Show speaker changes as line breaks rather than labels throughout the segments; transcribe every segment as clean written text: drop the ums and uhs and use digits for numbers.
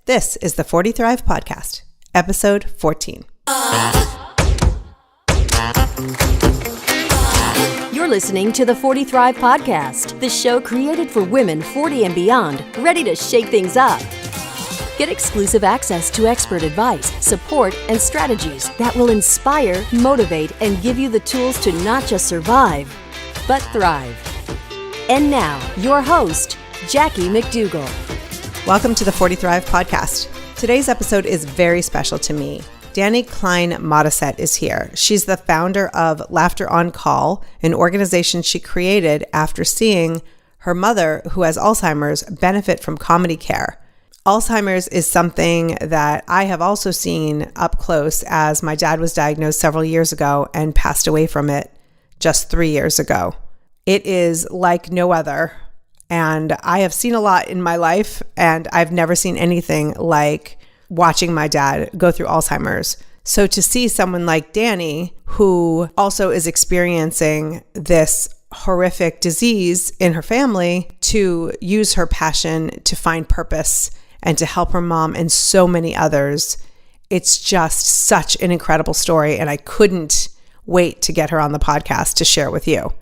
This is the 40 Thrive Podcast, episode 14.
You're listening to the 40 Thrive Podcast, the show created for women 40 and beyond, ready to shake things up. Get exclusive access to expert advice, support, and strategies that will inspire, motivate, and give you the tools to not just survive, but thrive. And now, your host, Jackie McDougall.
Welcome to the 40 Thrive Podcast. Today's episode is very special to me. Dani Klein Modisett is here. She's the founder of Laughter on Call, an organization she created after seeing her mother, who has Alzheimer's, benefit from comedy care. Alzheimer's is something that I have also seen up close, as my dad was diagnosed several years ago and passed away from it just 3 years ago. It is like no other, and I have seen a lot in my life, and I've never seen anything like watching my dad go through Alzheimer's. So to see someone like Dani, who also is experiencing this horrific disease in her family, to use her passion to find purpose and to help her mom and so many others, it's just such an incredible story, and I couldn't wait to get her on the podcast to share with you.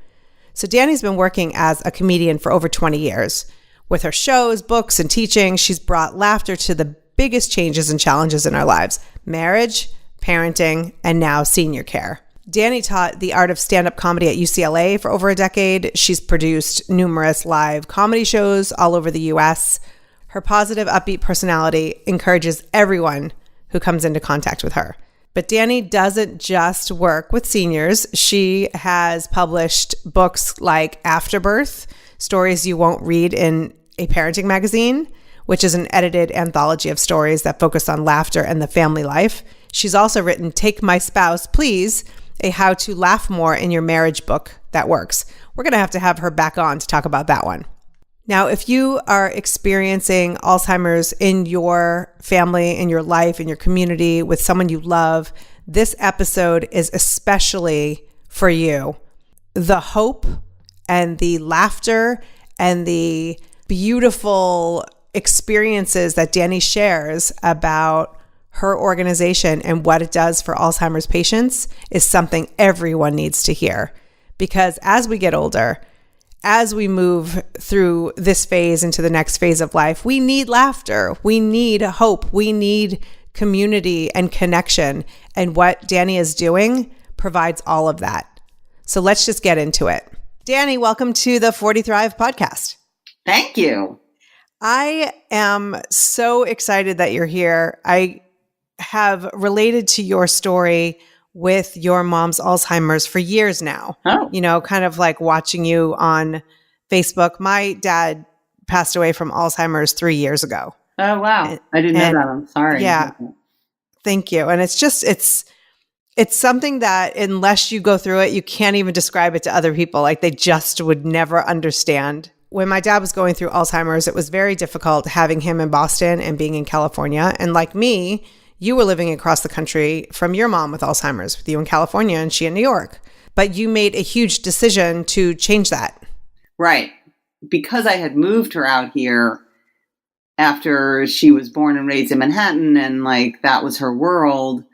So Dani's been working as a comedian for over 20 years. With her shows, books, and teaching, she's brought laughter to the biggest changes and challenges in our lives: marriage, parenting, and now senior care. Dani taught the art of stand-up comedy at UCLA for over a decade. She's produced numerous live comedy shows all over the U.S. Her positive, upbeat personality encourages everyone who comes into contact with her. But Dani doesn't just work with seniors. She has published books like Afterbirth, Stories You Won't Read in a Parenting Magazine, which is an edited anthology of stories that focus on laughter and the family life. She's also written Take My Spouse, Please, a how to laugh more in your marriage book that works. We're going to have her back on to talk about that one. Now, if you are experiencing Alzheimer's in your family, in your life, in your community, with someone you love, this episode is especially for you. The hope and the laughter and the beautiful experiences that Dani shares about her organization and what it does for Alzheimer's patients is something everyone needs to hear. Because as we get older, as we move through this phase into the next phase of life, we need laughter, we need hope, we need community and connection. And what Dani is doing provides all of that. So let's just get into it. Dani, welcome to the 40 Thrive Podcast.
Thank you.
I am so excited that you're here. I have related to your story with your mom's Alzheimer's for years now.
Oh.
You know, kind of like watching you on Facebook. My dad passed away from Alzheimer's 3 years ago.
Oh, wow. I didn't know that. I'm sorry.
Yeah. Thank you. And it's just, it's something that unless you go through it, you can't even describe it to other people. Like they just would never understand. When my dad was going through Alzheimer's, it was very difficult having him in Boston and being in California. And like me, you were living across the country from your mom with Alzheimer's, with you in California and she in New York. But you made a huge decision to change that.
Right. Because I had moved her out here after she was born and raised in Manhattan, and like that was her world.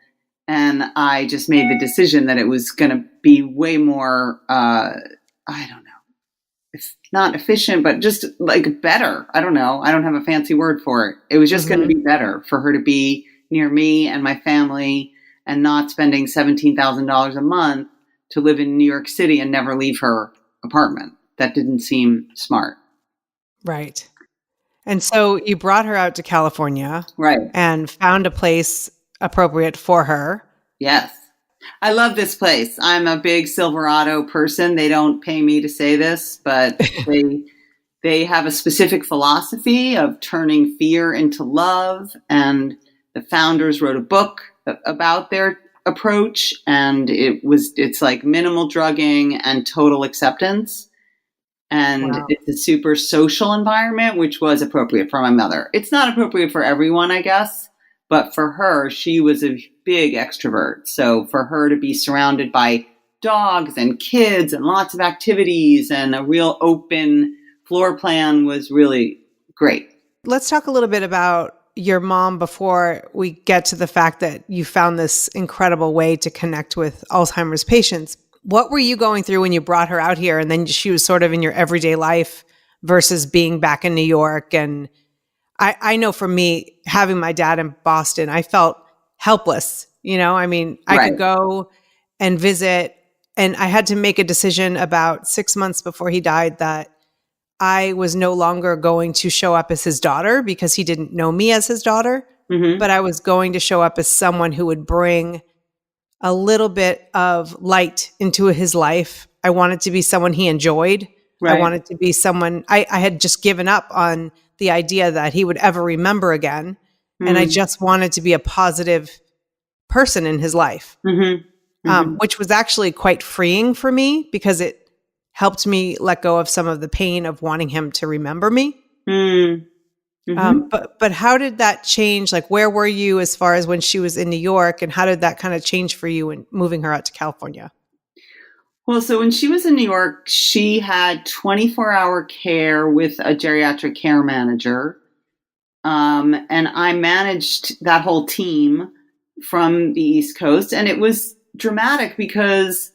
And I just made the decision that it was going to be way more, I don't know, it's not efficient, but just like better. I don't know. I don't have a fancy word for it. It was just going to be better for her to be near me and my family and not spending $17,000 a month to live in New York City and never leave her apartment. That didn't seem smart.
Right. And so you brought her out to California.
Right.
And found a place appropriate for her.
Yes. I love this place. I'm a big Silverado person. They don't pay me to say this, but they have a specific philosophy of turning fear into love, and the founders wrote a book about their approach, and it's like minimal drugging and total acceptance. And wow. It's a super social environment, which was appropriate for my mother. It's not appropriate for everyone, I guess, but for her, she was a big extrovert. So for her to be surrounded by dogs and kids and lots of activities and a real open floor plan was really great.
Let's talk a little bit about your mom before we get to the fact that you found this incredible way to connect with Alzheimer's patients. What were you going through when you brought her out here and then she was sort of in your everyday life versus being back in New York? And I know for me, having my dad in Boston, I felt helpless. I mean, I
Right.
could go and visit, and I had to make a decision about 6 months before he died that I was no longer going to show up as his daughter because he didn't know me as his daughter, but I was going to show up as someone who would bring a little bit of light into his life. I wanted to be someone he enjoyed. I
Right.
wanted to be someone, I had just given up on the idea that he would ever remember again. And I just wanted to be a positive person in his life, which was actually quite freeing for me because it helped me let go of some of the pain of wanting him to remember me. But how did that change? Like, where were you as far as when she was in New York, and how did that kind of change for you in moving her out to California?
Well, so when she was in New York, she had 24-hour care with a geriatric care manager. And I managed that whole team from the East Coast. And it was dramatic because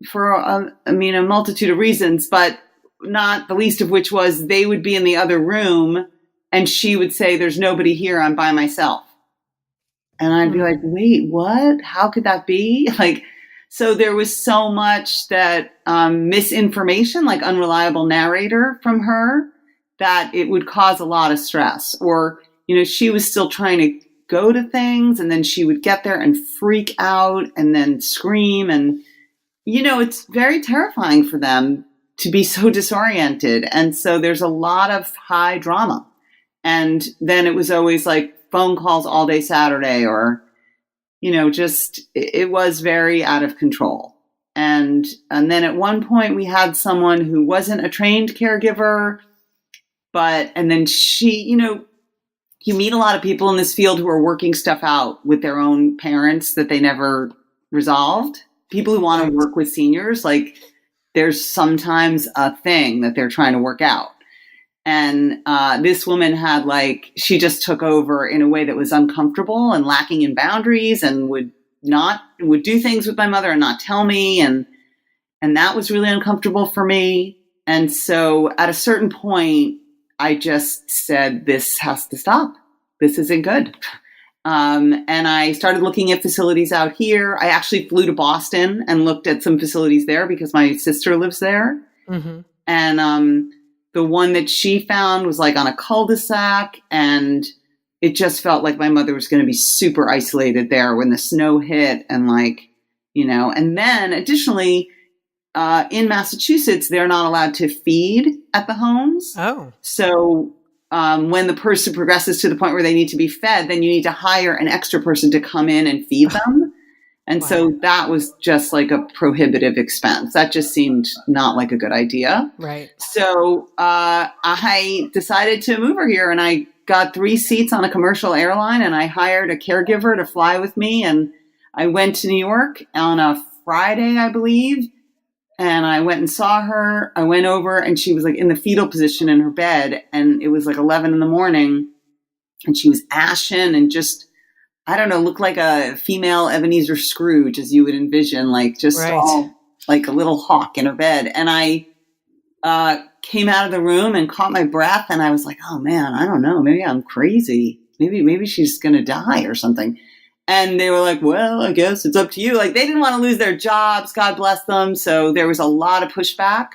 for, a multitude of reasons, but not the least of which was they would be in the other room and she would say, "There's nobody here. I'm by myself." And I'd be like, "Wait, what? How could that be?" So there was so much that misinformation, like unreliable narrator from her, that it would cause a lot of stress. Or, she was still trying to go to things and then she would get there and freak out and then scream. And, it's very terrifying for them to be so disoriented. And so there's a lot of high drama. And then it was always like phone calls all day Saturday or, it was very out of control. And then at one point we had someone who wasn't a trained caregiver, and then she, you meet a lot of people in this field who are working stuff out with their own parents that they never resolved. People who want to work with seniors, there's sometimes a thing that they're trying to work out. And this woman had she just took over in a way that was uncomfortable and lacking in boundaries and would do things with my mother and not tell me. And that was really uncomfortable for me. And so at a certain point, I just said, this has to stop. This isn't good. And I started looking at facilities out here. I actually flew to Boston and looked at some facilities there because my sister lives there. And the one that she found was on a cul-de-sac, and it just felt like my mother was going to be super isolated there when the snow hit. And and then additionally, in Massachusetts, they're not allowed to feed at the homes.
Oh.
So when the person progresses to the point where they need to be fed, then you need to hire an extra person to come in and feed them. And so that was just a prohibitive expense. That just seemed not like a good idea.
Right.
So I decided to move her here, and I got 3 seats on a commercial airline, and I hired a caregiver to fly with me. And I went to New York on a Friday, I believe. And I went and saw her. I went over and she was in the fetal position in her bed. And it was 11 in the morning. And she was ashen and just, I don't know, looked like a female Ebenezer Scrooge, as you would envision, all like a little hawk in her bed. And I came out of the room and caught my breath. And I was like, oh man, I don't know. Maybe I'm crazy. Maybe she's going to die or something. And they were like, well, I guess it's up to you. They didn't want to lose their jobs. God bless them. So there was a lot of pushback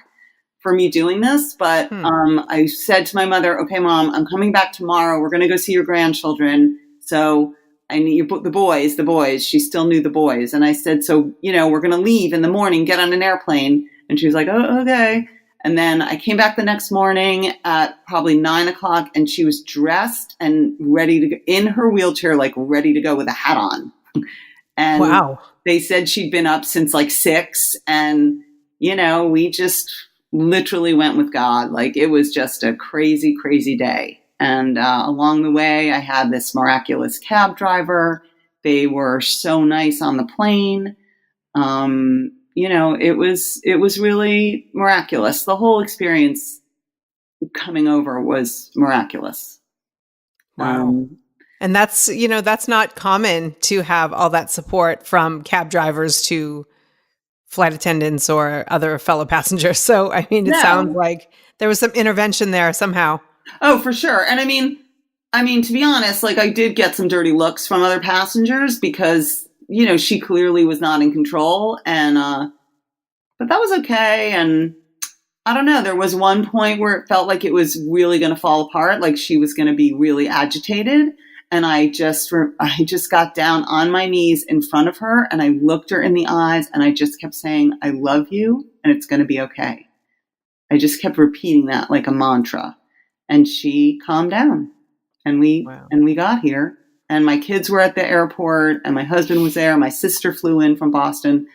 for me doing this. But I said to my mother, okay, Mom, I'm coming back tomorrow. We're going to go see your grandchildren. So I need the boys. She still knew the boys. And I said, so, we're going to leave in the morning, get on an airplane. And she was like, oh, okay. And then I came back the next morning at probably 9:00, and she was dressed and ready to go in her wheelchair, ready to go with a hat on. And
wow.
They said she'd been up since 6. And, we just literally went with God. It was just a crazy, crazy day. And along the way, I had this miraculous cab driver. They were so nice on the plane. It was really miraculous. The whole experience coming over was miraculous.
Wow. And that's, that's not common to have all that support from cab drivers to flight attendants or other fellow passengers. So, I mean, it sounds like there was some intervention there somehow.
Oh, for sure. And I mean, to be honest, like I did get some dirty looks from other passengers because, she clearly was not in control. And, but that was okay. And I don't know, there was one point where it felt like it was really going to fall apart. Like she was going to be really agitated. And I just got down on my knees in front of her and I looked her in the eyes and I just kept saying, I love you and it's going to be okay. I just kept repeating that like a mantra and she calmed down and we got here and my kids were at the airport and my husband was there. My sister flew in from Boston.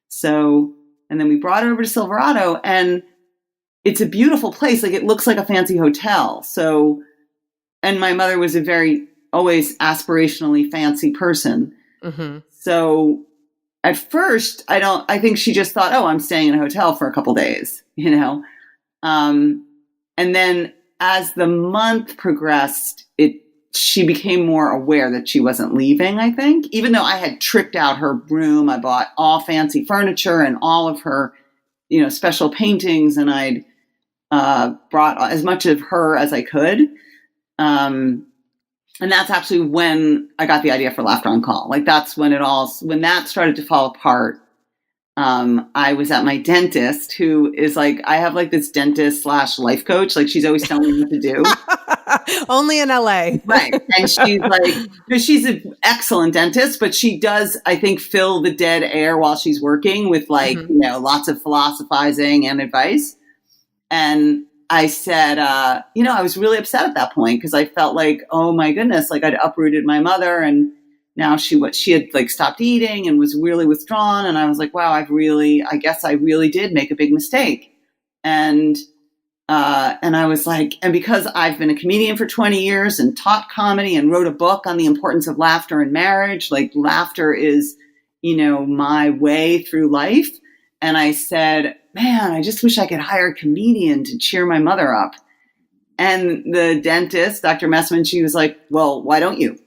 So, and then we brought her over to Silverado and it's a beautiful place. Like it looks like a fancy hotel. So, and my mother was a very always aspirationally fancy person. Mm-hmm. So at first I think she just thought, oh, I'm staying in a hotel for a couple days, and then as the month progressed, she became more aware that she wasn't leaving, I think, even though I had tricked out her room. I bought all fancy furniture and all of her, special paintings. And I'd brought as much of her as I could. And that's actually when I got the idea for Laughter on Call. Like that's when when that started to fall apart. I was at my dentist who is like, I have like this dentist / life coach. Like she's always telling me what to do.
Only in LA.
Right. And she's like, she's an excellent dentist, but she does, I think, fill the dead air while she's working with like, lots of philosophizing and advice. And I said, I was really upset at that point because I felt like, oh my goodness, like I'd uprooted my mother and now she had like stopped eating and was really withdrawn. And I was like, wow, I guess I really did make a big mistake. And I was like, and because I've been a comedian for 20 years and taught comedy and wrote a book on the importance of laughter in marriage, like laughter is, my way through life. And I said, man, I just wish I could hire a comedian to cheer my mother up. And the dentist, Dr. Messman, she was like, well, why don't you?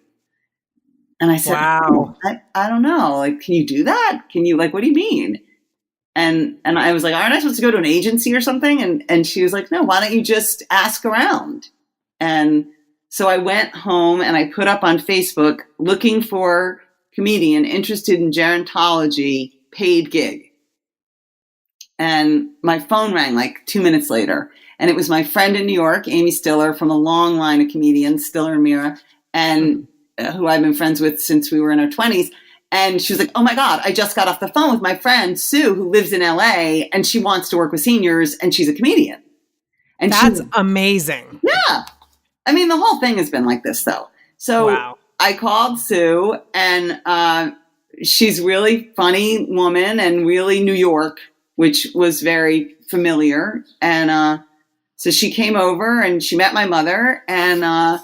And I said, wow, I don't know. Like, can you do that? Can you what do you mean? And I was like, aren't I supposed to go to an agency or something? And she was like, no, why don't you just ask around? And so I went home and I put up on Facebook looking for comedian interested in gerontology paid gig. And my phone rang like 2 minutes later. And it was my friend in New York, Amy Stiller, from a long line of comedians, Stiller and Mira, and who I've been friends with since we were in our 20s. And she was like, oh my God, I just got off the phone with my friend, Sue, who lives in LA, and she wants to work with seniors, and she's a comedian. And
that's amazing.
Yeah. I mean, the whole thing has been like this, though. So I called Sue, and she's a really funny woman and really New York, which was very familiar. And so she came over and she met my mother and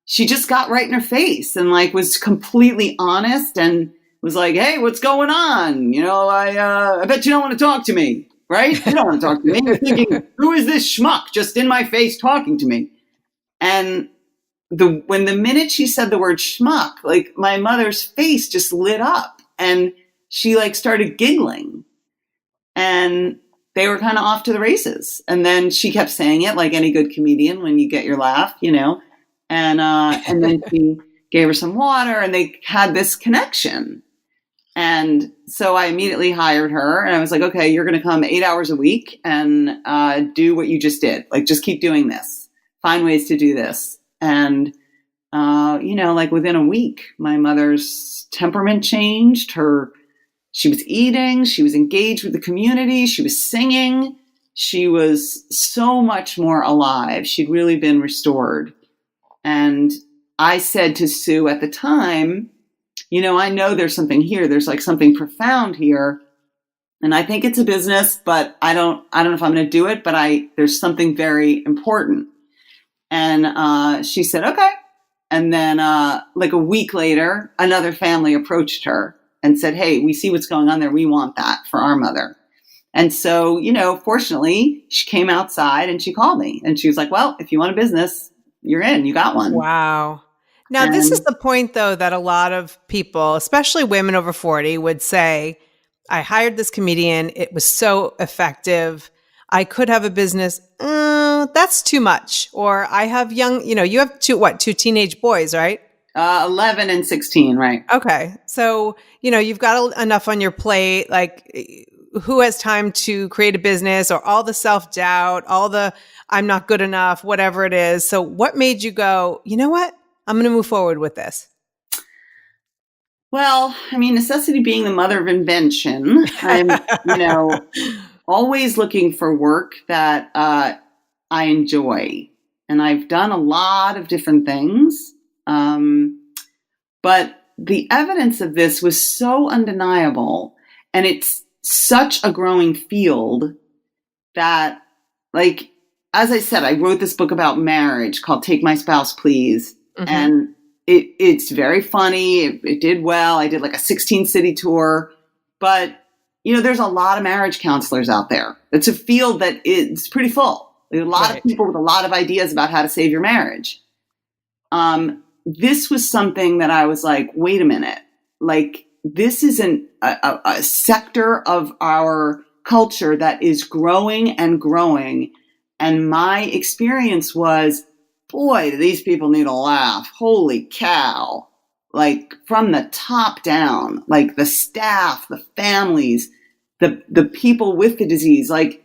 she just got right in her face and was completely honest and was like, hey, what's going on? I bet you don't want to talk to me, right? You don't want to talk to me. You're thinking, who is this schmuck just in my face talking to me? And when the minute she said the word schmuck, my mother's face just lit up and she started giggling. And they were kind of off to the races. And then she kept saying it like any good comedian when you get your laugh, and then she gave her some water and they had this connection. And so I immediately hired her and I was like, okay, you're going to come 8 hours a week and do what you just did. Just keep doing this, find ways to do this. And, within a week, my mother's temperament changed. She was eating, she was engaged with the community, she was singing, she was so much more alive. She'd really been restored. And I said to Sue at the time, I know there's something here. There's something profound here. And I think it's a business, but I don't know if I'm going to do it, but there's something very important. And she said, okay. And then a week later, another family approached her and said, hey, we see what's going on there. We want that for our mother. And so, fortunately, she came outside and she called me and she was like, well, if you want a business, you're in, you got one.
Wow. Now, this is the point, though, that a lot of people, especially women over 40, would say, I hired this comedian. It was so effective. I could have a business. That's too much. Or I have young, you have two teenage boys, right?
11 and 16, right?
Okay. So, you've got enough on your plate. Like, who has time to create a business, or all the self-doubt, all the I'm not good enough, whatever it is. So what made you go, you know what? I'm going to move forward with this?
Well, I mean, necessity being the mother of invention, I'm, always looking for work that I enjoy. And I've done a lot of different things. But the evidence of this was so undeniable. And it's such a growing field that, like, as I said, I wrote this book about marriage called Take My Spouse, Please. Mm-hmm. And it's very funny. It did well. I did like a 16-city tour. But, there's a lot of marriage counselors out there. It's a field that is pretty full. There's a lot of people with a lot of ideas about how to save your marriage. This was something that I was like, wait a minute. Like, this is a sector of our culture that is growing and growing. And my experience was, boy, do these people need a laugh. Holy cow. Like, from the top down, like the staff, the families, the people with the disease, like,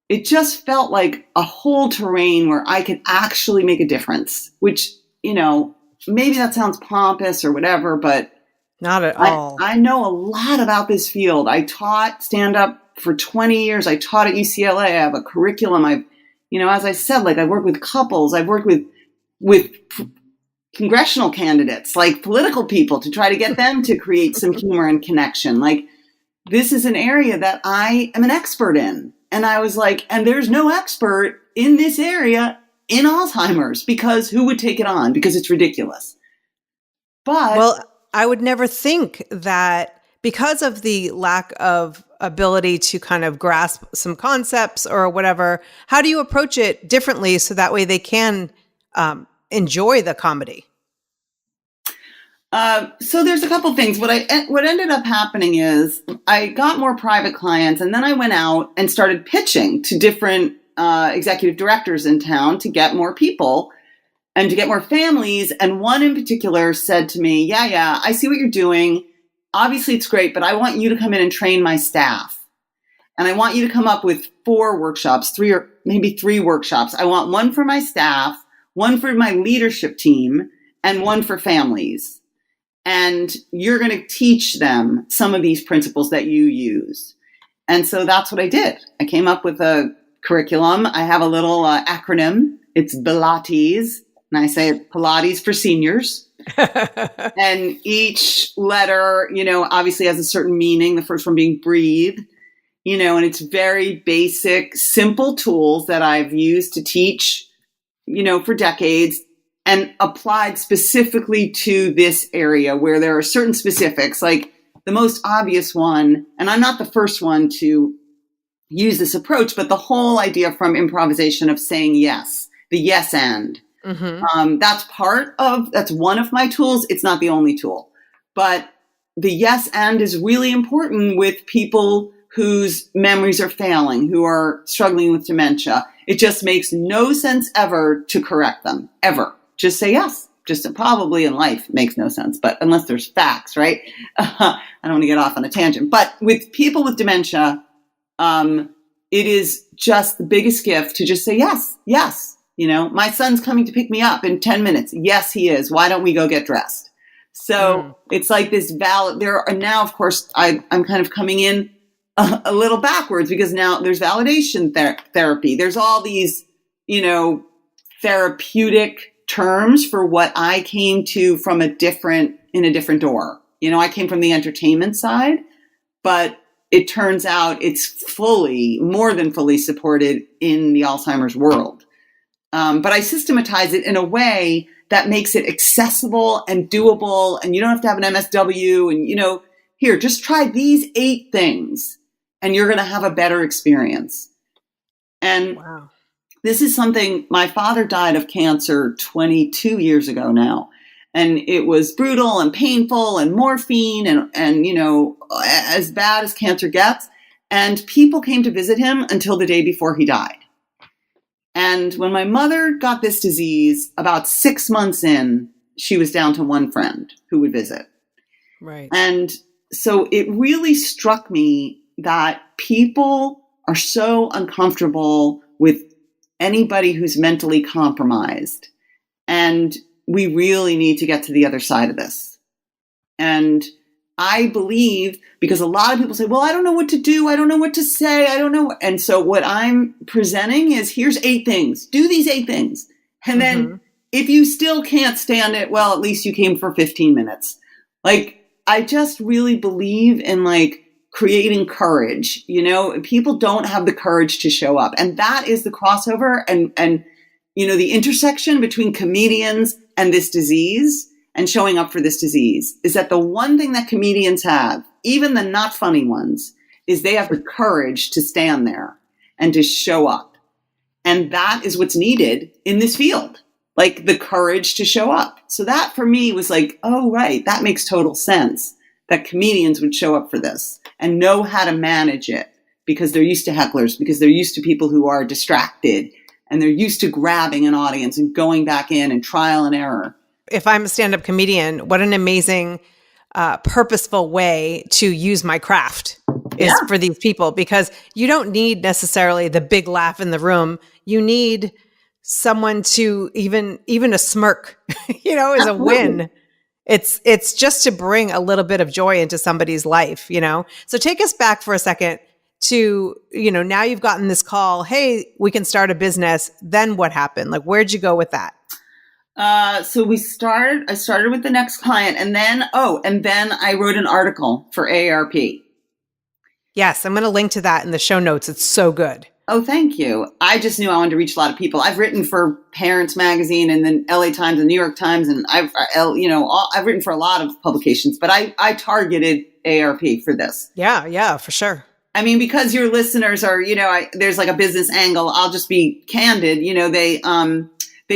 it just felt like a whole terrain where I could actually make a difference, which, maybe that sounds pompous or whatever, but
not at all.
I know a lot about this field. I taught stand-up for 20 years. I taught at UCLA. I have a curriculum. As I said, like, I work with couples. I've worked with congressional candidates, like political people, to try to get them to create some humor and connection. Like, this is an area that I am an expert in. And I was like, and there's no expert in this area in Alzheimer's, because who would take it on? Because it's ridiculous. But
well, I would never think that, because of the lack of ability to kind of grasp some concepts or whatever, how do you approach it differently so that way they can enjoy the comedy?
So there's a couple things. What ended up happening is I got more private clients, and then I went out and started pitching to different executive directors in town to get more people and to get more families. And one in particular said to me, yeah, I see what you're doing. Obviously it's great, but I want you to come in and train my staff. And I want you to come up with 4 workshops, 3 or maybe 3 workshops. I want one for my staff, one for my leadership team, and one for families. And you're going to teach them some of these principles that you use. And so that's what I did. I came up with a curriculum. I have a little acronym. It's Pilates. And I say Pilates for seniors. And each letter, obviously has a certain meaning. The first one being breathe, and it's very basic, simple tools that I've used to teach, for decades, and applied specifically to this area where there are certain specifics, like the most obvious one. And I'm not the first one to use this approach, but the whole idea from improvisation of saying yes, the yes and. Mm-hmm. That's one of my tools. It's not the only tool, but the yes and is really important with people whose memories are failing, who are struggling with dementia. It just makes no sense ever to correct them, ever. Just say yes. Just probably in life it makes no sense, but unless there's facts, right? I don't want to get off on a tangent, but with people with dementia, it is just the biggest gift to just say yes. My son's coming to pick me up in 10 minutes. Yes, he is. Why don't we go get dressed? So it's like this now, of course, I'm kind of coming in a little backwards, because now there's validation therapy. There's all these, therapeutic terms for what I came to from in a different door. I came from the entertainment side, but it turns out it's more than fully supported in the Alzheimer's world. But I systematize it in a way that makes it accessible and doable, and you don't have to have an MSW, and, here, just try these 8 things and you're going to have a better experience. And
wow.
this is something, my father died of cancer 22 years ago now. And it was brutal and painful and morphine and, you know, as bad as cancer gets. And people came to visit him until the day before he died. And when my mother got this disease, about 6 months in, she was down to one friend who would visit.
Right.
And so it really struck me that people are so uncomfortable with anybody who's mentally compromised. And we really need to get to the other side of this. And I believe, because a lot of people say, well, I don't know what to do. I don't know what to say. I don't know. And so what I'm presenting is, here's 8 things. Do these 8 things. And then if you still can't stand it, well, at least you came for 15 minutes. Like, I just really believe in like creating courage. You know, people don't have the courage to show up. And that is the crossover and you know, the intersection between comedians and this disease and showing up for this disease is that the one thing that comedians have, even the not funny ones, is they have the courage to stand there and to show up. And that is what's needed in this field, like the courage to show up. So that for me was like, oh, right, that makes total sense that comedians would show up for this and know how to manage it because they're used to hecklers, because they're used to people who are distracted and they're used to grabbing an audience and going back in and trial and error.
If I'm a stand-up comedian, what an amazing, purposeful way to use my craft is for these people, because you don't need necessarily the big laugh in the room. You need someone to even a smirk, you know, is
Absolutely.
a win. It's just to bring a little bit of joy into somebody's life, you know? So take us back for a second to, you know, now you've gotten this call, hey, we can start a business. Then what happened? Like, where'd you go with that?
So I started with the next client and then I wrote an article for AARP.
Yes. I'm going to link to that in the show notes. It's so good.
Oh, thank you. I just knew I wanted to reach a lot of people. I've written for Parents Magazine and then LA Times and New York Times. And I've written for a lot of publications, but I targeted AARP for this.
Yeah, for sure.
I mean, because your listeners are, you know, there's like a business angle. I'll just be candid. You know, they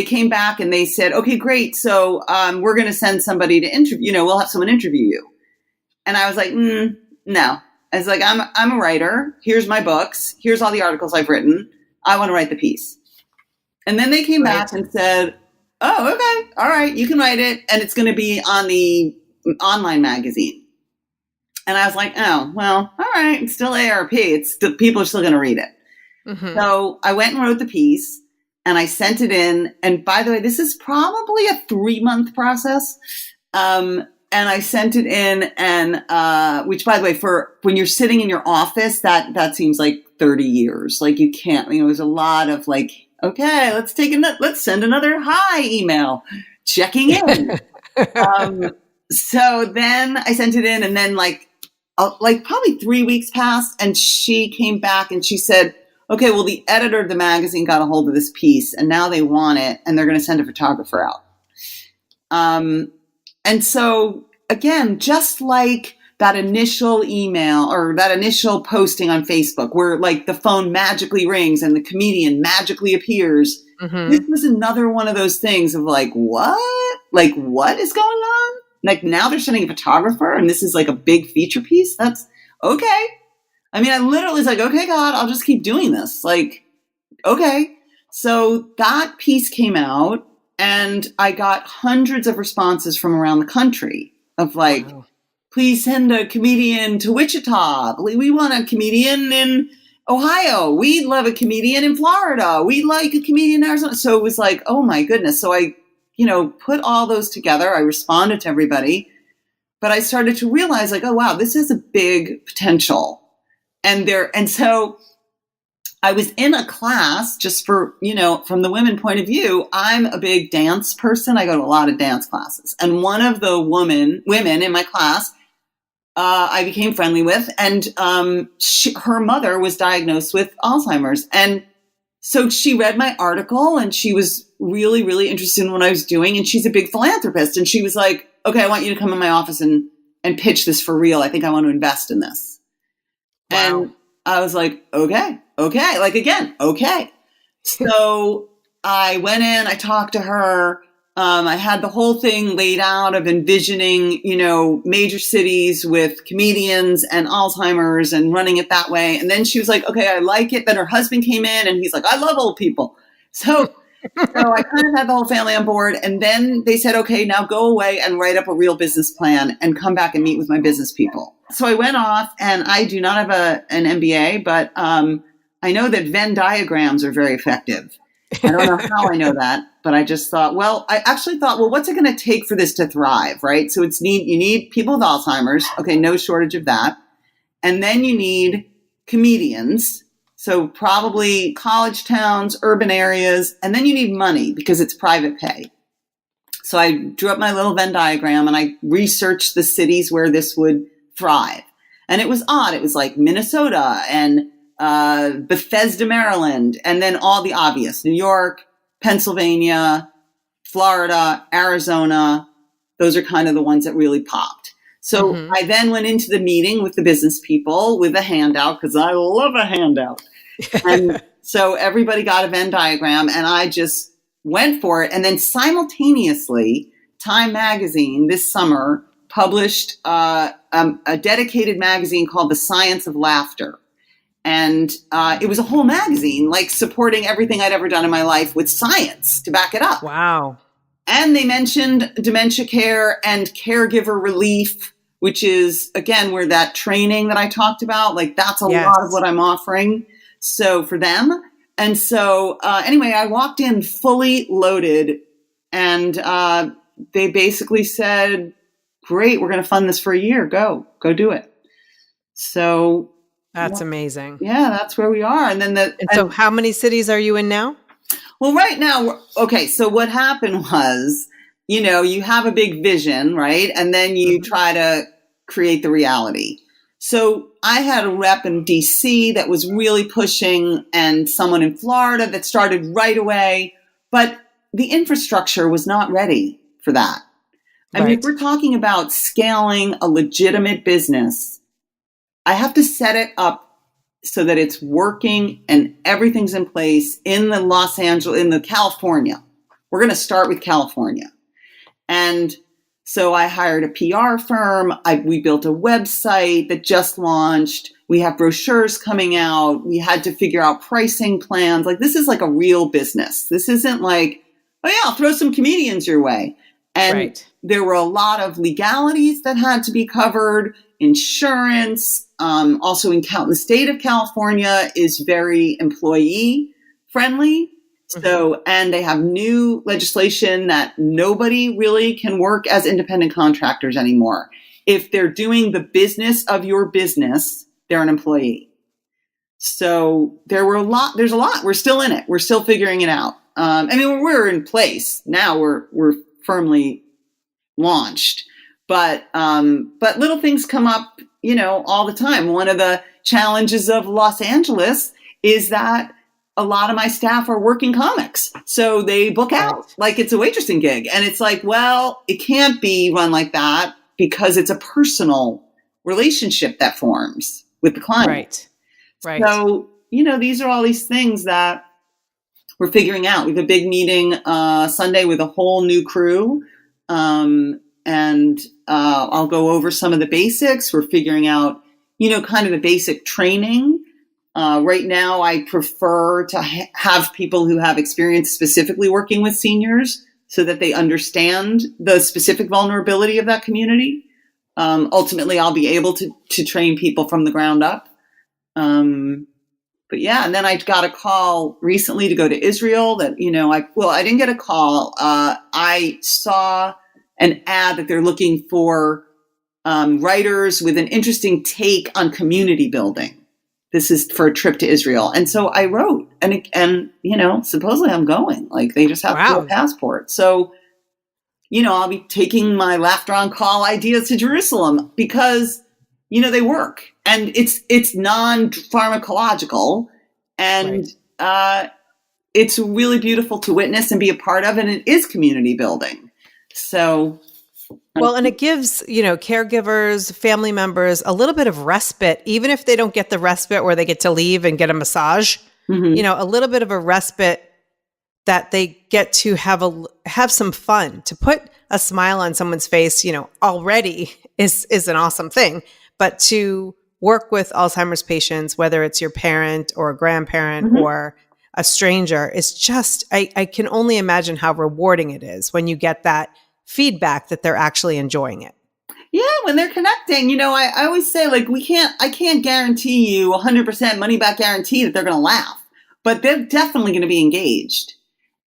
came back and they said, okay, great. So we're going to send somebody to interview, you know, we'll have someone interview you. And I was like, no. I was like, I'm a writer. Here's my books. Here's all the articles I've written. I want to write the piece. And then they came back and said, oh, okay. All right. You can write it. And it's going to be on the online magazine. And I was like, oh, well, all right. It's still AARP. People are still going to read it. Mm-hmm. So I went and wrote the piece. And I sent it in. And by the way, this is probably a 3-month process. And I sent it in and, which by the way, for when you're sitting in your office, that seems like 30 years. Like you can't, you know, there's a lot of like, okay, let's send another hi email checking in. So then I sent it in and then like probably 3 weeks passed and she came back and she said, okay, well, the editor of the magazine got a hold of this piece and now they want it and they're going to send a photographer out. And so again, just like that initial email or that initial posting on Facebook where like the phone magically rings and the comedian magically appears, this was another one of those things of like, what? Like, what is going on? Like now they're sending a photographer and this is like a big feature piece. That's okay. I mean, I literally was like, okay, God, I'll just keep doing this. Like, okay. So that piece came out and I got hundreds of responses from around the country of like, wow, please send a comedian to Wichita. We want a comedian in Ohio. We'd love a comedian in Florida. We'd like a comedian in Arizona. So it was like, oh my goodness. So I, you know, put all those together. I responded to everybody, but I started to realize like, oh, wow, this has a big potential. And so I was in a class just for, you know, from the women point of view, I'm a big dance person. I go to a lot of dance classes. And one of the women in my class, I became friendly with, and her mother was diagnosed with Alzheimer's. And so she read my article and she was really, really interested in what I was doing. And she's a big philanthropist. And she was like, okay, I want you to come in my office and pitch this for real. I think I want to invest in this. Wow. And I was like, okay. Like again, okay. So I went in, I talked to her. I had the whole thing laid out of envisioning, major cities with comedians and Alzheimer's and running it that way. And then she was like, okay, I like it. Then her husband came in and he's like, I love old people. So I kind of had the whole family on board. And then they said, okay, now go away and write up a real business plan and come back and meet with my business people. So I went off, and I do not have an MBA, but I know that Venn diagrams are very effective. I don't know how I know that, but I just thought, what's it going to take for this to thrive, right? So you need people with Alzheimer's. Okay, no shortage of that. And then you need comedians. So probably college towns, urban areas, and then you need money because it's private pay. So I drew up my little Venn diagram and I researched the cities where this would thrive. And it was odd. It was like Minnesota and Bethesda, Maryland, and then all the obvious: New York, Pennsylvania, Florida, Arizona. Those are kind of the ones that really popped. So I then went into the meeting with the business people with a handout, because I love a handout. And so everybody got a Venn diagram, and I just went for it. And then simultaneously, Time Magazine this summer published a dedicated magazine called The Science of Laughter. And it was a whole magazine, like supporting everything I'd ever done in my life with science to back it up.
Wow.
And they mentioned dementia care and caregiver relief, which is, again, where that training that I talked about, like that's a lot of what I'm offering. So for them. And so anyway, I walked in fully loaded, and they basically said, great, we're going to fund this for a year. Go do it. So
that's amazing.
Yeah, that's where we are. And then
so how many cities are you in now?
Well, right now, okay. So what happened was, you have a big vision, right? And then you try to create the reality. So I had a rep in DC that was really pushing, and someone in Florida that started right away, but the infrastructure was not ready for that. I mean, if we're talking about scaling a legitimate business, I have to set it up so that it's working and everything's in place in the California. We're going to start with California. And so I hired a PR firm. We built a website that just launched. We have brochures coming out. We had to figure out pricing plans. Like, this is like a real business. This isn't like, oh yeah, I'll throw some comedians your way. And there were a lot of legalities that had to be covered, insurance. Also the state of California is very employee friendly. So, and they have new legislation that nobody really can work as independent contractors anymore. If they're doing the business of your business, they're an employee. So there's a lot. We're still in it. We're still figuring it out. We're in place now. We're firmly launched, but little things come up, all the time. One of the challenges of Los Angeles is that a lot of my staff are working comics. So they book out like it's a waitressing gig. And it's like, well, it can't be run like that because it's a personal relationship that forms with the client. Right. So, these are all these things that we're figuring out. We have a big meeting Sunday with a whole new crew. And I'll go over some of the basics. We're figuring out, kind of the basic training. Right now, I prefer to have people who have experience specifically working with seniors so that they understand the specific vulnerability of that community. Ultimately, I'll be able to train people from the ground up. But yeah, and then I got a call recently to go to Israel that, I didn't get a call. I saw an ad that they're looking for writers with an interesting take on community building. This is for a trip to Israel. And so I wrote, and supposedly I'm going. Like, they just have to do a passport. So, I'll be taking my laughter on call ideas to Jerusalem because, they work. And it's non-pharmacological. And it's really beautiful to witness and be a part of. And it is community building. So...
Well, and it gives, caregivers, family members a little bit of respite, even if they don't get the respite where they get to leave and get a massage. a little bit of a respite that they get to have some fun. To put a smile on someone's face, already is an awesome thing. But to work with Alzheimer's patients, whether it's your parent or a grandparent or a stranger, is just, I can only imagine how rewarding it is when you get that feedback that they're actually enjoying it.
Yeah, when they're connecting, I always say, like, I can't guarantee you 100% money back guarantee that they're going to laugh, but they're definitely going to be engaged.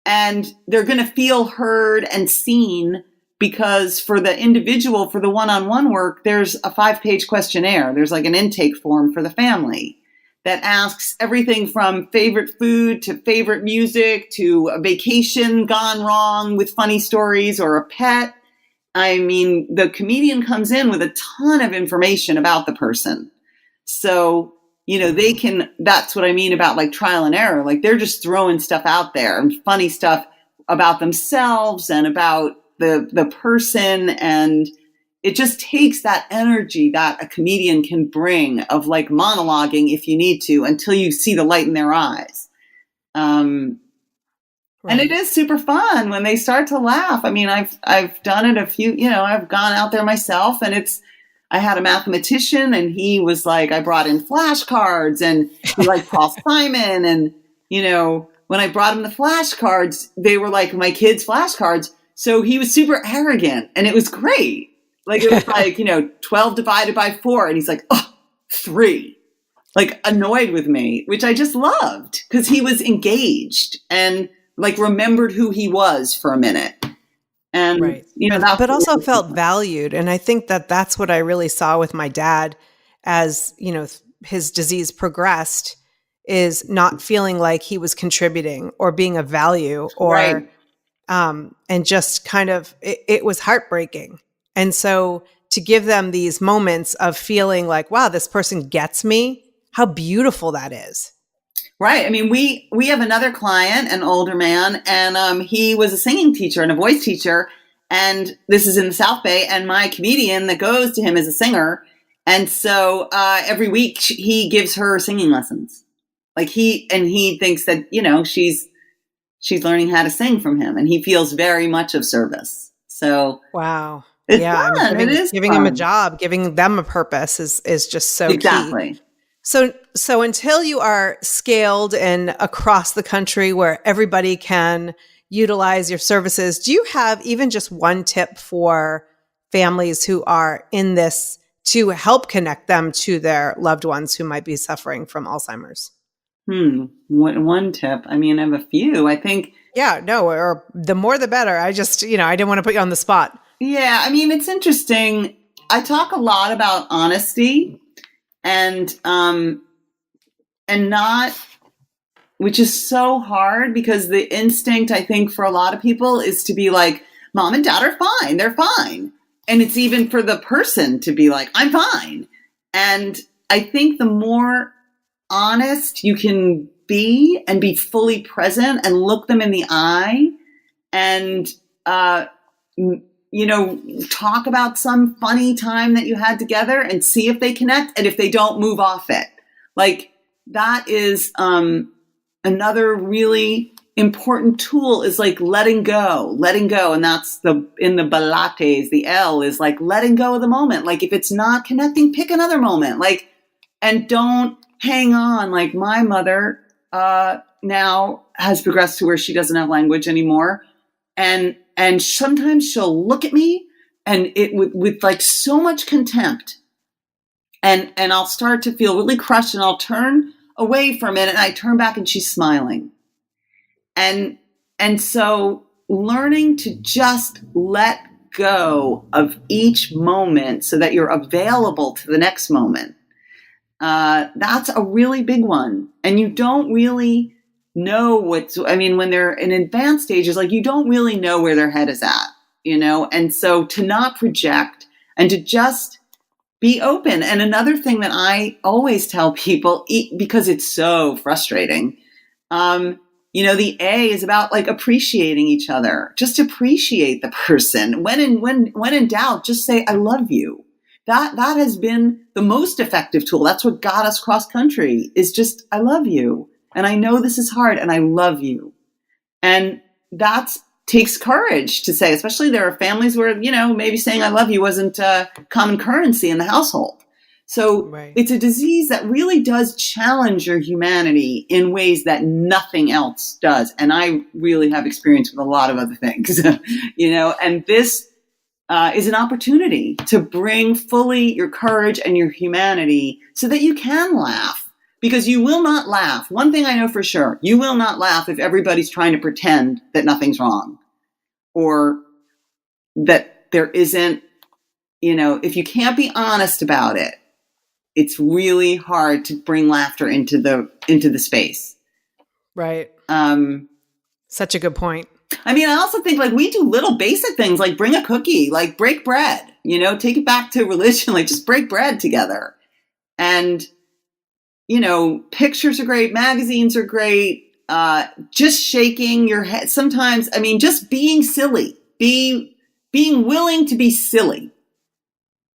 And they're going to feel heard and seen, because for the individual, for the one-on-one work, there's a 5-page questionnaire. There's like an intake form for the family that asks everything from favorite food to favorite music to a vacation gone wrong with funny stories or a pet. I mean, the comedian comes in with a ton of information about the person. So, that's what I mean about like trial and error. Like, they're just throwing stuff out there and funny stuff about themselves and about the person. And it just takes that energy that a comedian can bring of like monologuing if you need to, until you see the light in their eyes. And it is super fun when they start to laugh. I mean, I've done it a few, I've gone out there myself, and I had a mathematician, and he was like, I brought in flashcards, and he liked Paul Simon. And, when I brought him the flashcards, they were like my kids' flashcards. So he was super arrogant, and it was great. Like, it was like, 12 divided by 4. And he's like, 3, like annoyed with me, which I just loved, because he was engaged and like remembered who he was for a minute. And,
but also felt valued. And I think that that's what I really saw with my dad as, his disease progressed, is not feeling like he was contributing or being of value or, and just kind of, it was heartbreaking. And so to give them these moments of feeling like, wow, this person gets me, how beautiful that is.
Right. I mean, we have another client, an older man, and he was a singing teacher and a voice teacher. And this is in the South Bay. And my comedian that goes to him is a singer. And so every week he gives her singing lessons. Like he thinks that, she's learning how to sing from him, and he feels very much of service. So
wow.
It's fun. It is
giving
fun.
him a job, giving them a purpose is just so
exactly.
key. So until you are scaled and across the country where everybody can utilize your services, do you have even just one tip for families who are in this to help connect them to their loved ones who might be suffering from Alzheimer's?
One tip. I mean, I have a few, I think.
Yeah, no, or the more the better. I just, I didn't want to put you on the spot.
Yeah. I mean, it's interesting. I talk a lot about honesty and not, which is so hard, because the instinct, I think, for a lot of people is to be like, mom and dad are fine. They're fine. And it's even for the person to be like, I'm fine. And I think the more honest you can be and be fully present and look them in the eye and, talk about some funny time that you had together and see if they connect. And if they don't, move off it. Like, that is another really important tool, is like letting go. And that's in the Pilates, the L is like letting go of the moment. Like, if it's not connecting, pick another moment. Like, and don't hang on. Like, my mother now has progressed to where she doesn't have language anymore. And sometimes she'll look at me and it with like so much contempt. And I'll start to feel really crushed, and I'll turn away for a minute, and I turn back and she's smiling. And so learning to just let go of each moment so that you're available to the next moment. That's a really big one. And you don't really know when they're in advanced stages, like, you don't really know where their head is at, and so to not project and to just be open. And another thing that I always tell people, because it's so frustrating, the A is about like appreciating each other. Just appreciate the person. When in doubt, just say, I love you. That has been the most effective tool. That's what got us cross country, is just, I love you. And I know this is hard and I love you. And that takes courage to say, especially there are families where, maybe saying I love you wasn't common currency in the household. So It's a disease that really does challenge your humanity in ways that nothing else does. And I really have experience with a lot of other things, and this is an opportunity to bring fully your courage and your humanity so that you can laugh, because you will not laugh. One thing I know for sure, you will not laugh if everybody's trying to pretend that nothing's wrong or that there isn't, if you can't be honest about it, it's really hard to bring laughter into the space.
Right. Such a good point.
I mean, I also think we do little basic things like bring a cookie, like break bread, take it back to religion, like just break bread together. And, pictures are great. Magazines are great. Just shaking your head. Sometimes, just being silly, being willing to be silly.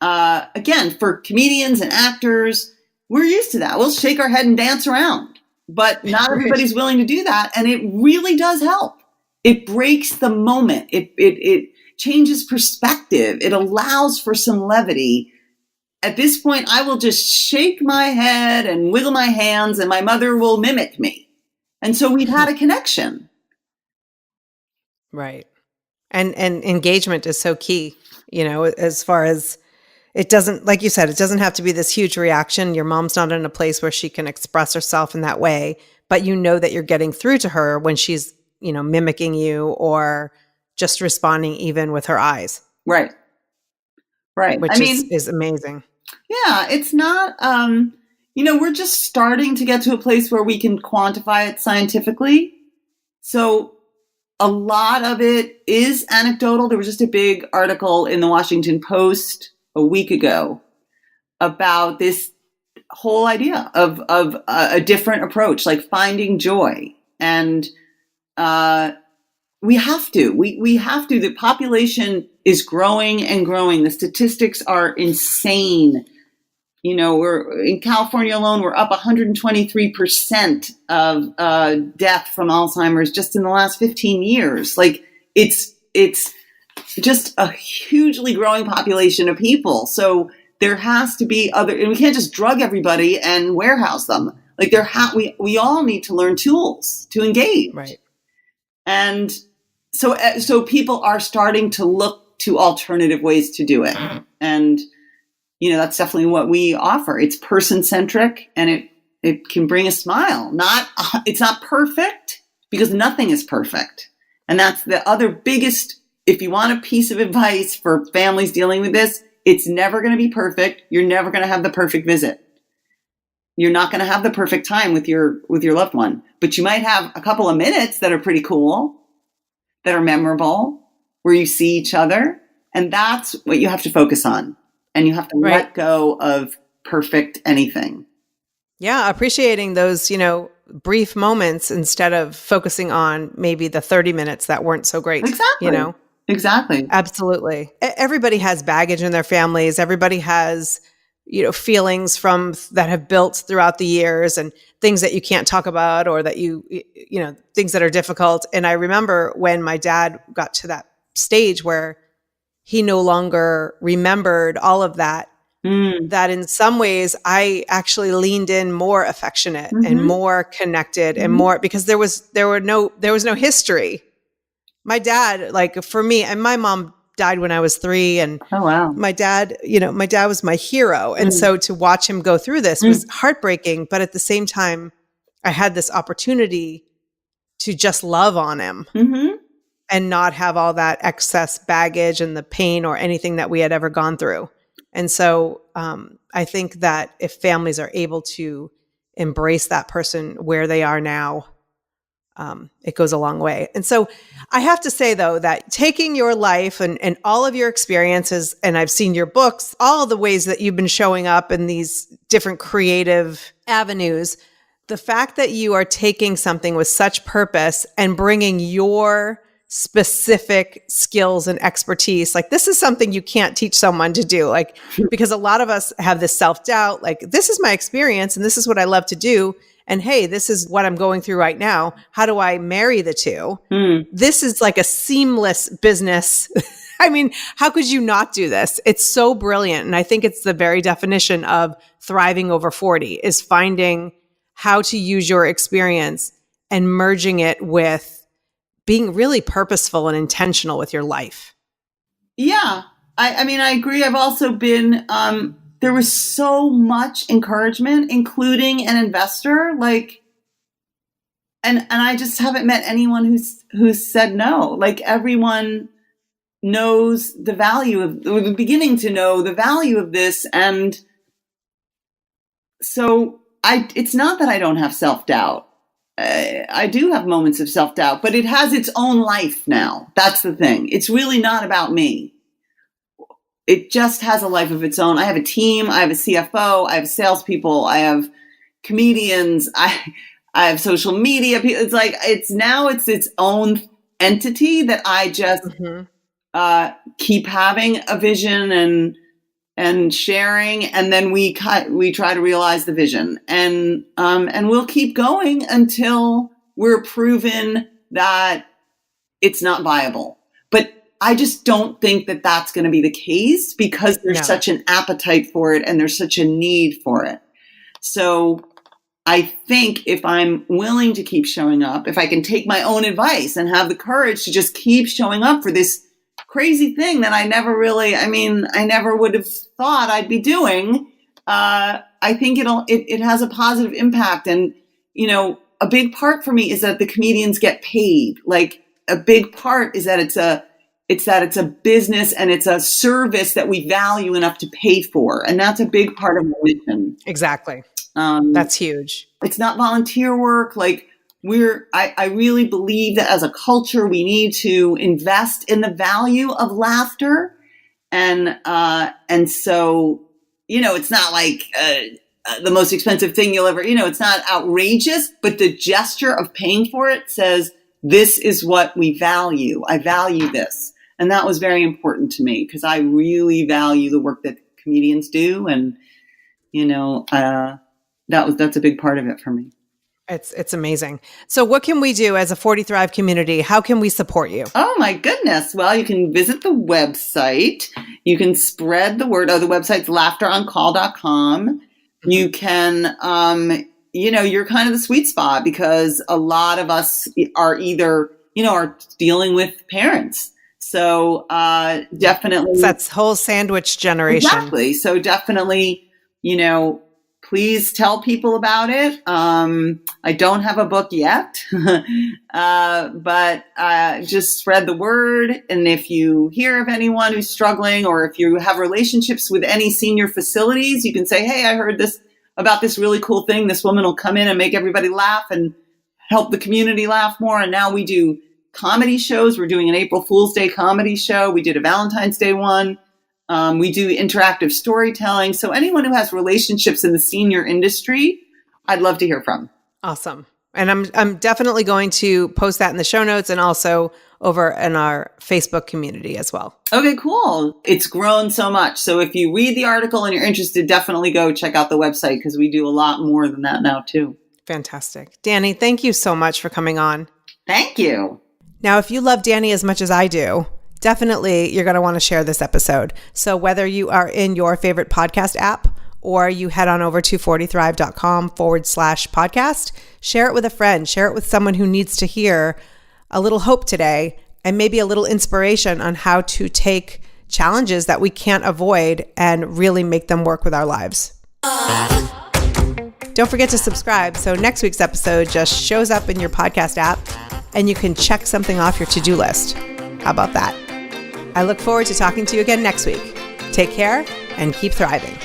Again, for comedians and actors, we're used to that. We'll shake our head and dance around, but not everybody's willing to do that. And it really does help. It breaks the moment. It changes perspective. It allows for some levity. At this point, I will just shake my head and wiggle my hands and my mother will mimic me. And so we've had a connection.
Right. And engagement is so key, as far as it doesn't, like you said, it doesn't have to be this huge reaction. Your mom's not in a place where she can express herself in that way, but that you're getting through to her when she's, mimicking you or just responding even with her eyes.
Right. Right.
Which is amazing.
Yeah. It's not, we're just starting to get to a place where we can quantify it scientifically. So a lot of it is anecdotal. There was just a big article in the Washington Post a week ago about this whole idea of a different approach, like finding joy. And we have to. The population is growing and growing. The statistics are insane. We're in California alone, we're up 123% of death from Alzheimer's just in the last 15 years. It's just a hugely growing population of people. So there has to be and we can't just drug everybody and warehouse them. We all need to learn tools to engage.
Right.
And so people are starting to look to alternative ways to do it. And, that's definitely what we offer. It's person-centric and it can bring a smile. It's not perfect because nothing is perfect. And that's the other biggest, if you want a piece of advice for families dealing with this, it's never going to be perfect. You're never going to have the perfect visit. You're not going to have the perfect time with your loved one, but you might have a couple of minutes that are pretty cool, that are memorable, where you see each other. And that's what you have to focus on. And you have to let go of perfect anything.
Yeah. Appreciating those, brief moments instead of focusing on maybe the 30 minutes that weren't so great.
Exactly. Exactly.
Absolutely. Everybody has baggage in their families. Everybody has, feelings from that have built throughout the years and things that you can't talk about or that things that are difficult. And I remember when my dad got to that stage where he no longer remembered all of that, that in some ways I actually leaned in more affectionate and more connected and more, because there was no history. My dad, for me, and my mom died when I was 3, and
oh wow,
my dad was my hero. And so to watch him go through this was heartbreaking, but at the same time, I had this opportunity to just love on him and not have all that excess baggage and the pain or anything that we had ever gone through. And so I think that if families are able to embrace that person where they are now, it goes a long way. And so I have to say, though, that taking your life and all of your experiences, and I've seen your books, all of the ways that you've been showing up in these different creative avenues, the fact that you are taking something with such purpose and bringing your specific skills and expertise, this is something you can't teach someone to do, because a lot of us have this self-doubt, this is my experience and this is what I love to do. and hey, this is what I'm going through right now. How do I marry the two? This is like a seamless business. I mean, how could you not do this? It's so brilliant. And I think it's the very definition of thriving over 40 is finding how to use your experience and merging it with being really purposeful and intentional with your life.
Yeah. I mean, I agree. I've also been, there was so much encouragement, including an investor, like, and I just haven't met anyone who's said no. Like, everyone knows the value of, or beginning to know the value of this. And so it's not that I don't have self-doubt. I do have moments of self-doubt, but it has its own life now. That's the thing. It's really not about me. It just has a life of its own. I have a team. I have a CFO. I have salespeople. I have comedians. I have social media. It's like, it's its own entity that I just keep having a vision and sharing. And then we try to realize the vision, and we'll keep going until we're proven that it's not viable. But I just don't think that that's going to be the case, because there's such an appetite for it and there's such a need for it. So I think if I'm willing to keep showing up, if I can take my own advice and have the courage to just keep showing up for this crazy thing that I never would have thought I'd be doing, I think it has a positive impact. And, a big part for me is that the comedians get paid. Like, a big part is that it's a business and it's a service that we value enough to pay for. And that's a big part of my mission.
Exactly. That's huge.
It's not volunteer work. Like, I really believe that as a culture, we need to invest in the value of laughter. And so, it's not like, the most expensive thing you'll ever, it's not outrageous, but the gesture of paying for it says, this is what we value. I value this. And that was very important to me, because I really value the work that comedians do. And, that's a big part of it for me.
It's amazing. So what can we do as a 40 Thrive community? How can we support you?
Oh my goodness. Well, you can visit the website. You can spread the word. Oh, the website's laughteroncall.com. You can, you're kind of the sweet spot, because a lot of us are either, are dealing with parents. So definitely.
It's that whole sandwich generation.
Exactly. So definitely, please tell people about it. I don't have a book yet, but just spread the word. And if you hear of anyone who's struggling, or if you have relationships with any senior facilities, you can say, hey, I heard about this really cool thing. This woman will come in and make everybody laugh and help the community laugh more. And now we do comedy shows. We're doing an April Fool's Day comedy show. We did a Valentine's Day one. We do interactive storytelling. So anyone who has relationships in the senior industry, I'd love to hear from.
Awesome. And I'm definitely going to post that in the show notes, and also over in our Facebook community as well.
Okay, cool. It's grown so much. So if you read the article and you're interested, definitely go check out the website, because we do a lot more than that now too.
Fantastic. Dani, thank you so much for coming on.
Thank you.
Now, if you love Dani as much as I do, definitely you're going to want to share this episode. So whether you are in your favorite podcast app, or you head on over to 40thrive.com/podcast, share it with a friend, share it with someone who needs to hear a little hope today, and maybe a little inspiration on how to take challenges that we can't avoid and really make them work with our lives. Don't forget to subscribe, so next week's episode just shows up in your podcast app and you can check something off your to-do list. How about that? I look forward to talking to you again next week. Take care and keep thriving.